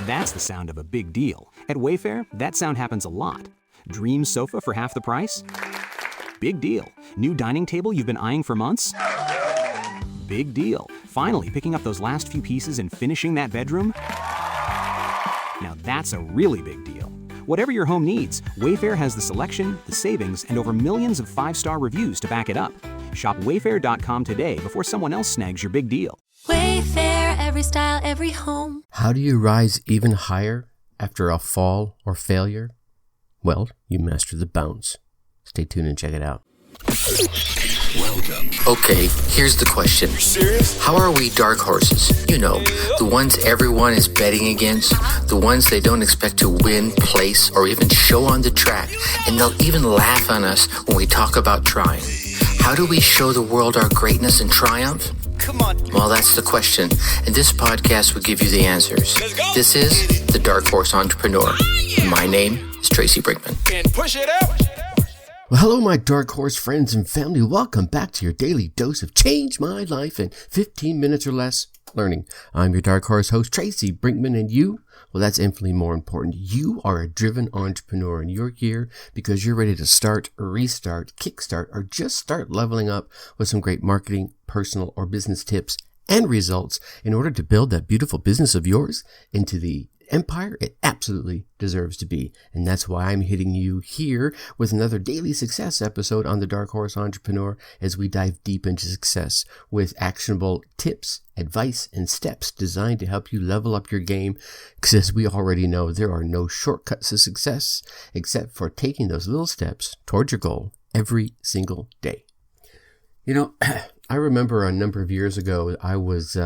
That's the sound of a big deal. At Wayfair, that sound happens a lot. Dream sofa for half the price? Big deal. New dining table you've been eyeing for months? Big deal. Finally picking up those last few pieces and finishing that bedroom? Now that's a really big deal. Whatever your home needs, Wayfair has the selection, the savings, and over millions of 5-star reviews to back it up. Shop Wayfair.com today before someone else snags your big deal. Wayfair, every style, every home. How do you rise even higher after a fall or failure? Well, you master the bounce. Stay tuned and check it out. Welcome. Okay, here's the question. You serious? How are we dark horses? You know, the ones everyone is betting against, the ones they don't expect to win, place, or even show on the track, and they'll even laugh on us when we talk about trying. How do we show the world our greatness and triumph? Come on. Well, that's the question, and this podcast will give you the answers. Let's go. This is The Dark Horse Entrepreneur. My name is Tracy Brinkman. And push it out. Well, hello, my Dark Horse friends and family. Welcome back to your daily dose of Change My Life in 15 minutes or less learning. I'm your Dark Horse host, Tracy Brinkman, and you, well, that's infinitely more important. You are a driven entrepreneur, and you're here because you're ready to start, restart, kickstart, or just start leveling up with some great marketing, personal, or business tips and results in order to build that beautiful business of yours into the empire it absolutely deserves to be. And that's why I'm hitting you here with another daily success episode on the Dark Horse Entrepreneur as we dive deep into success with actionable tips, advice, and steps designed to help you level up your game. Because as we already know, there are no shortcuts to success except for taking those little steps towards your goal every single day. You know, I remember a number of years ago, I was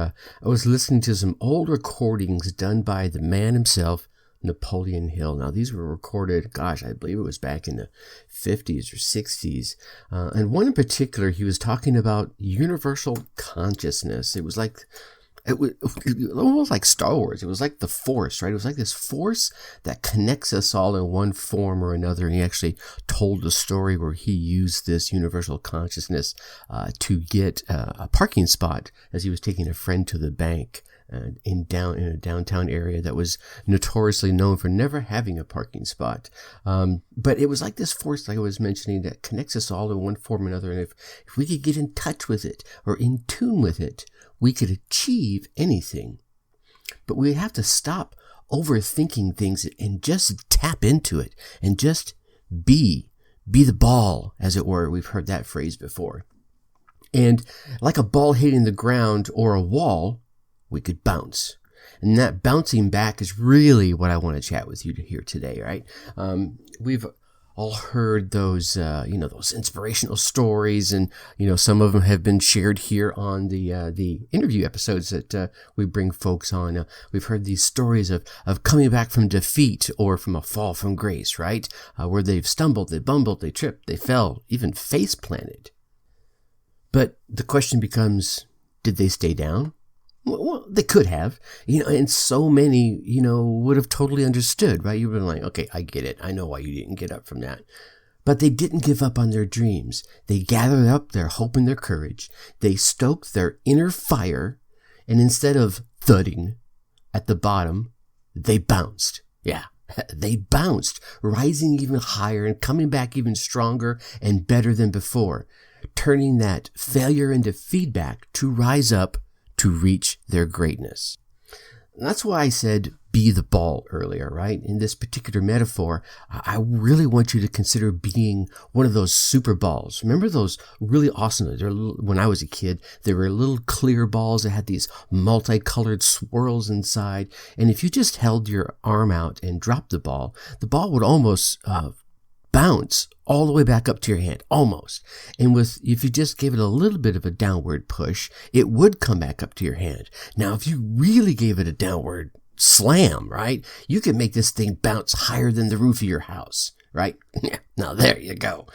listening to some old recordings done by the man himself, Napoleon Hill. Now, these were recorded, gosh, I believe it was back in the 50s or 60s. And one in particular, he was talking about universal consciousness. It was almost like Star Wars. It was like the Force, right? It was like this force that connects us all in one form or another. And he actually told a story where he used this universal consciousness to get a parking spot as he was taking a friend to the bank in a downtown area that was notoriously known for never having a parking spot. But it was like this force, like I was mentioning, that connects us all in one form or another. And if we could get in touch with it or in tune with it, we could achieve anything. But we have to stop overthinking things and just tap into it and just be the ball, as it were. We've heard that phrase before. And like a ball hitting the ground or a wall, we could bounce. And that bouncing back is really what I want to chat with you here today, right? We've all heard those inspirational stories, and some of them have been shared here on the interview episodes that we bring folks on. We've heard these stories of coming back from defeat or from a fall from grace, right? Where they've stumbled, they bumbled, they tripped, they fell, even face planted. But the question becomes, did they stay down? Well, they could have, and so many, would have totally understood, right? You've been like, okay, I get it. I know why you didn't get up from that. But they didn't give up on their dreams. They gathered up their hope and their courage. They stoked their inner fire. And instead of thudding at the bottom, they bounced. Yeah, they bounced, rising even higher and coming back even stronger and better than before, turning that failure into feedback to rise up to reach their greatness. And that's why I said be the ball earlier, right? In this particular metaphor, I really want you to consider being one of those super balls. Remember those really awesome, when I was a kid, there were little clear balls that had these multicolored swirls inside. And if you just held your arm out and dropped the ball would almost bounce all the way back up to your hand, almost. And if you just gave it a little bit of a downward push, it would come back up to your hand. Now, if you really gave it a downward slam, right, you could make this thing bounce higher than the roof of your house, right? Now, there you go.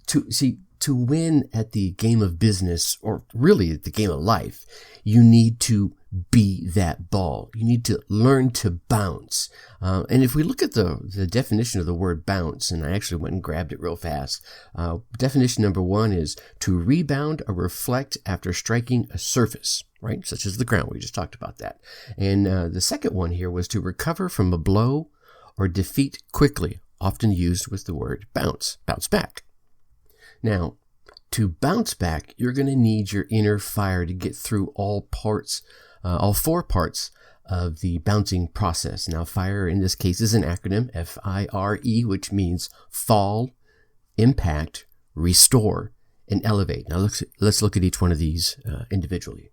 To win at the game of business, or really at the game of life, you need to be that ball. You need to learn to bounce. And if we look at the definition of the word bounce, and I actually went and grabbed it real fast. Definition number 1 is to rebound or reflect after striking a surface, right? Such as the ground. We just talked about that. And the second one here was to recover from a blow or defeat quickly, often used with the word bounce back. Now, to bounce back, you're going to need your inner fire to get through all 4 parts of the bouncing process. Now, FIRE in this case is an acronym, F-I-R-E, which means fall, impact, restore, and elevate. Now, let's look at each one of these individually.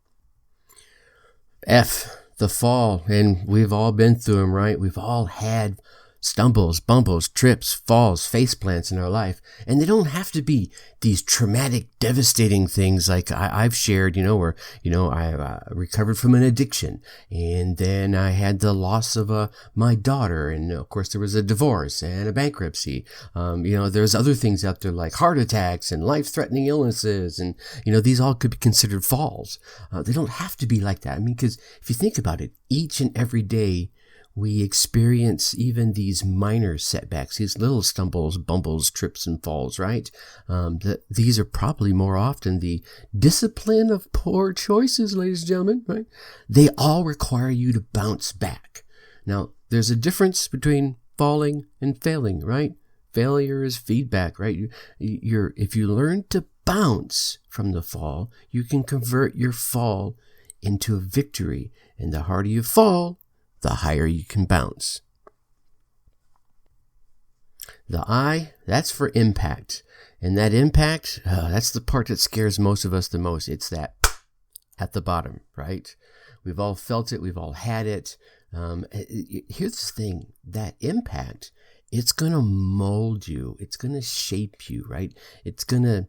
F, the fall, and we've all been through them, right? We've all had stumbles, bumbles, trips, falls, faceplants in our life. And they don't have to be these traumatic, devastating things like I've shared, where, I recovered from an addiction. And then I had the loss of my daughter. And of course, there was a divorce and a bankruptcy. There's other things out there like heart attacks and life-threatening illnesses. And, these all could be considered falls. They don't have to be like that. I mean, because if you think about it, each and every day, we experience even these minor setbacks, these little stumbles, bumbles, trips, and falls, right? These are probably more often the discipline of poor choices, ladies and gentlemen, right? They all require you to bounce back. Now, there's a difference between falling and failing, right? Failure is feedback, right? If you learn to bounce from the fall, you can convert your fall into a victory. And the harder you fall, the higher you can bounce. The I, that's for impact. And that impact, that's the part that scares most of us the most. It's that at the bottom, right? We've all felt it. We've all had it. Here's the thing. That impact, it's going to mold you. It's going to shape you, right? It's going to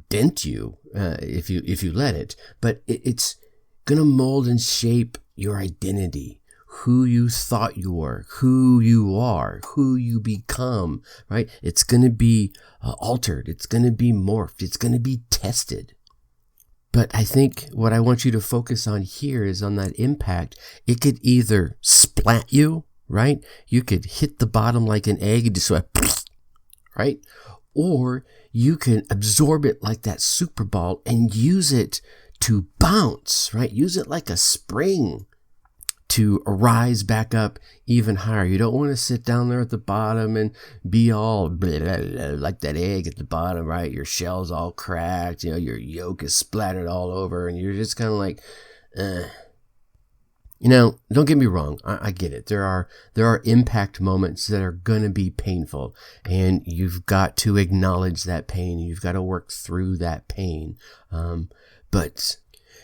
dent you if you let it. But it's going to mold and shape your identity. Who you thought you were, who you are, who you become, right? It's going to be altered. It's going to be morphed. It's going to be tested. But I think what I want you to focus on here is on that impact. It could either splat you, right? You could hit the bottom like an egg and just sort of, right? Or you can absorb it like that super ball and use it to bounce, right? Use it like a spring to rise back up even higher. You don't want to sit down there at the bottom and be all blah, blah, blah, like that egg at the bottom, right? Your shell's all cracked, your yolk is splattered all over, and you're just kind of like, don't get me wrong. I get it. There are impact moments that are going to be painful, and you've got to acknowledge that pain. You've got to work through that pain. But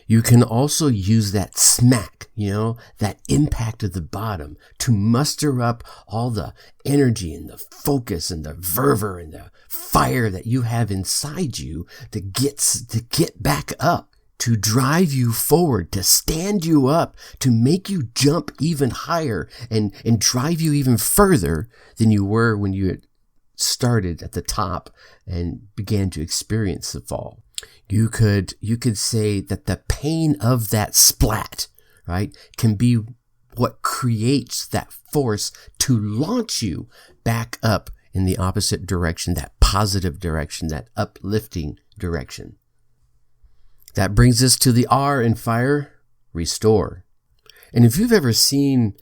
you can also use that smack, that impact at the bottom to muster up all the energy and the focus and the fervor and the fire that you have inside you to get back up, to drive you forward, to stand you up, to make you jump even higher and drive you even further than you were when you had started at the top and began to experience the fall. You could say that the pain of that splat, right, can be what creates that force to launch you back up in the opposite direction, that positive direction, that uplifting direction. That brings us to the R in FIRE, restore. And if you've ever seen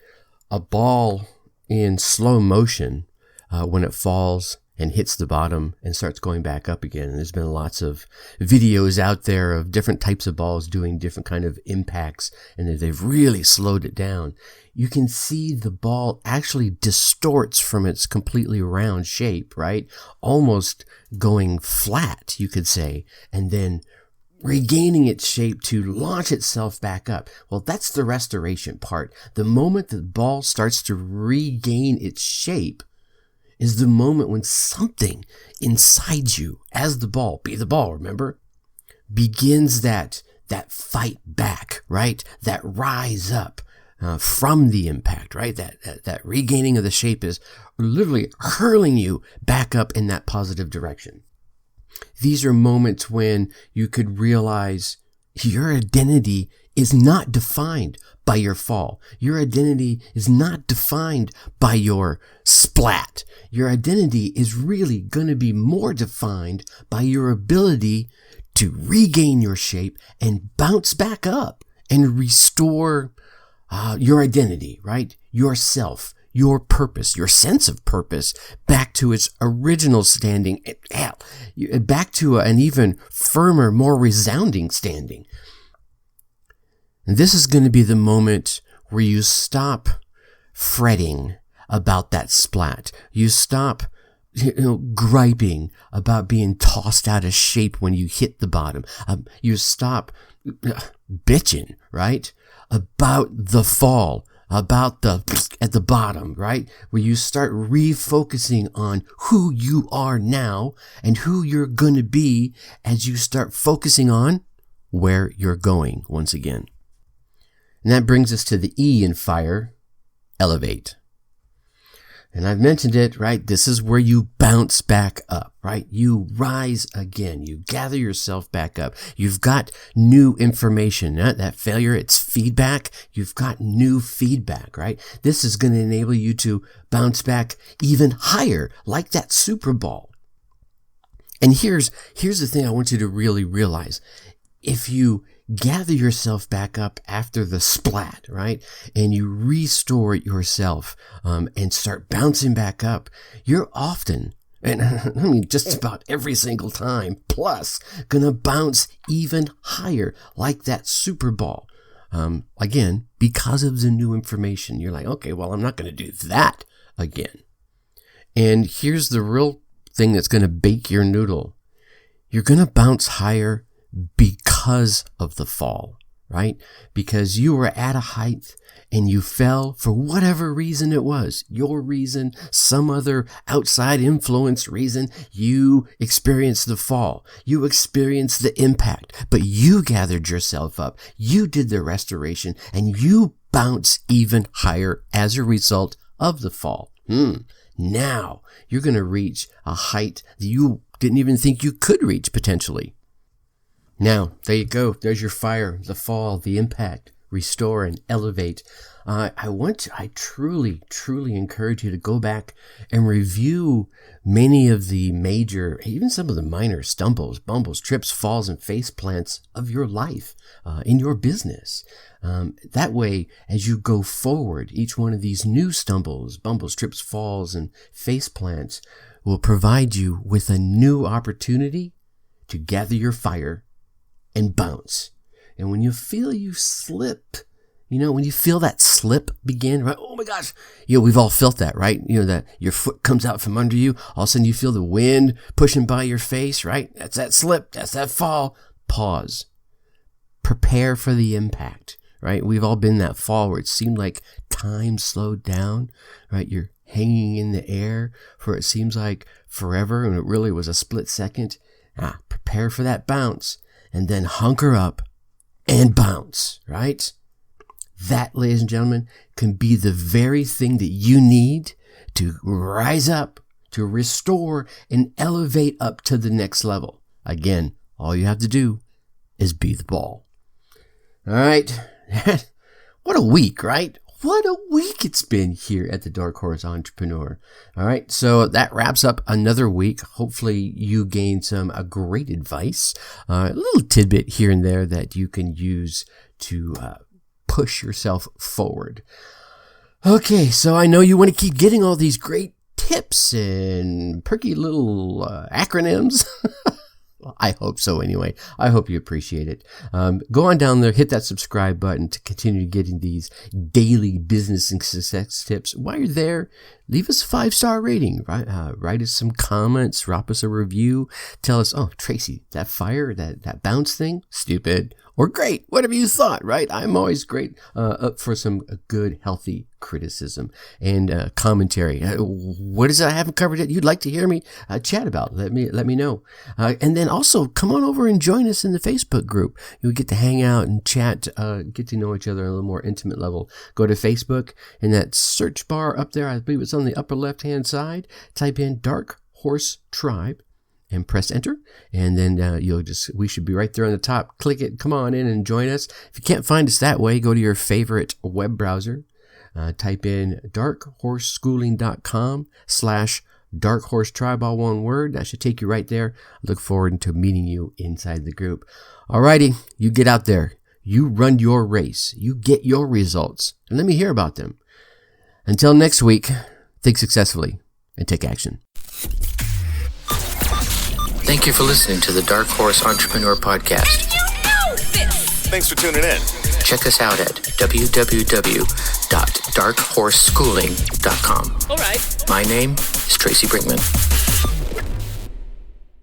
a ball in slow motion when it falls and hits the bottom and starts going back up again. And there's been lots of videos out there of different types of balls doing different kind of impacts, and they've really slowed it down. You can see the ball actually distorts from its completely round shape, right? Almost going flat, you could say, and then regaining its shape to launch itself back up. Well, that's the restoration part. The moment the ball starts to regain its shape is the moment when something inside you, as the ball, be the ball, remember, begins that fight back, right? That rise up from the impact, right? That regaining of the shape is literally hurling you back up in that positive direction. These are moments when you could realize your identity is not defined by your fall. Your identity is not defined by your splat. Your identity is really going to be more defined by your ability to regain your shape and bounce back up and restore your identity, right? Yourself, your purpose, your sense of purpose back to its original standing, back to an even firmer, more resounding standing. And this is going to be the moment where you stop fretting about that splat. You stop griping about being tossed out of shape when you hit the bottom. You stop bitching, right? About the fall, about at the bottom, right? Where you start refocusing on who you are now and who you're going to be as you start focusing on where you're going once again. And that brings us to the E in fire, elevate. And I've mentioned it, right? This is where you bounce back up, right? You rise again. You gather yourself back up. You've got new information. That failure, it's feedback. You've got new feedback, right? This is going to enable you to bounce back even higher, like that Super Bowl. And here's the thing I want you to really realize. If you gather yourself back up after the splat, right? And you restore yourself, and start bouncing back up, you're often, and I mean just about every single time, plus gonna bounce even higher like that Super Bowl. Again, because of the new information, you're like, okay, well, I'm not gonna do that again. And here's the real thing that's gonna bake your noodle. You're gonna bounce higher because of the fall, right? Because you were at a height and you fell for whatever reason it was, your reason, some other outside influence reason, you experienced the fall, you experienced the impact, but you gathered yourself up, you did the restoration, and you bounce even higher as a result of the fall. Now you're going to reach a height that you didn't even think you could reach potentially. Now, there you go. There's your fire, the fall, the impact, restore, and elevate. I truly encourage you to go back and review many of the major, even some of the minor stumbles, bumbles, trips, falls, and faceplants of your life, in your business. That way, as you go forward, each one of these new stumbles, bumbles, trips, falls, and faceplants will provide you with a new opportunity to gather your fire and bounce. And when you feel you slip, when you feel that slip begin, right? Oh my gosh. We've all felt that, right? That your foot comes out from under you. All of a sudden you feel the wind pushing by your face, right? That's that slip. That's that fall. Pause. Prepare for the impact, right? We've all been that fall where it seemed like time slowed down, right? You're hanging in the air for it seems like forever, and it really was a split second. Prepare for that bounce. And then hunker up and bounce, right? That, ladies and gentlemen, can be the very thing that you need to rise up, to restore, and elevate up to the next level. Again, all you have to do is be the ball. All right. What a week, right? What a week it's been here at the Dark Horse Entrepreneur. All right, so that wraps up another week. Hopefully you gained some great advice, a little tidbit here and there that you can use to push yourself forward. Okay, so I know you want to keep getting all these great tips and perky little acronyms. I hope so anyway. I hope you appreciate it. Go on down there, hit that subscribe button to continue getting these daily business and success tips. While you're there, leave us a 5-star rating, right? Write us some comments, drop us a review. Tell us, oh, Tracy, that fire, that bounce thing, stupid or great, whatever you thought, right? I'm always great up for some good, healthy criticism and commentary. What is it I haven't covered that you'd like to hear me chat about? Let me know. And then also come on over and join us in the Facebook group. You'll get to hang out and chat, get to know each other on a little more intimate level. Go to Facebook, in that search bar up there, I believe it's on the upper left-hand side, type in Dark Horse Tribe, and press enter. And then we should be right there on the top. Click it. Come on in and join us. If you can't find us that way, go to your favorite web browser. Type in darkhorseschooling.com/darkhorsetribe, all one word. That should take you right there. I look forward to meeting you inside the group. Alrighty, you get out there. You run your race. You get your results. And let me hear about them. Until next week, think successfully and take action. Thank you for listening to the Dark Horse Entrepreneur Podcast. Thanks for tuning in. Check us out at www.darkhorseschooling.com. All right. My name is Tracy Brinkman.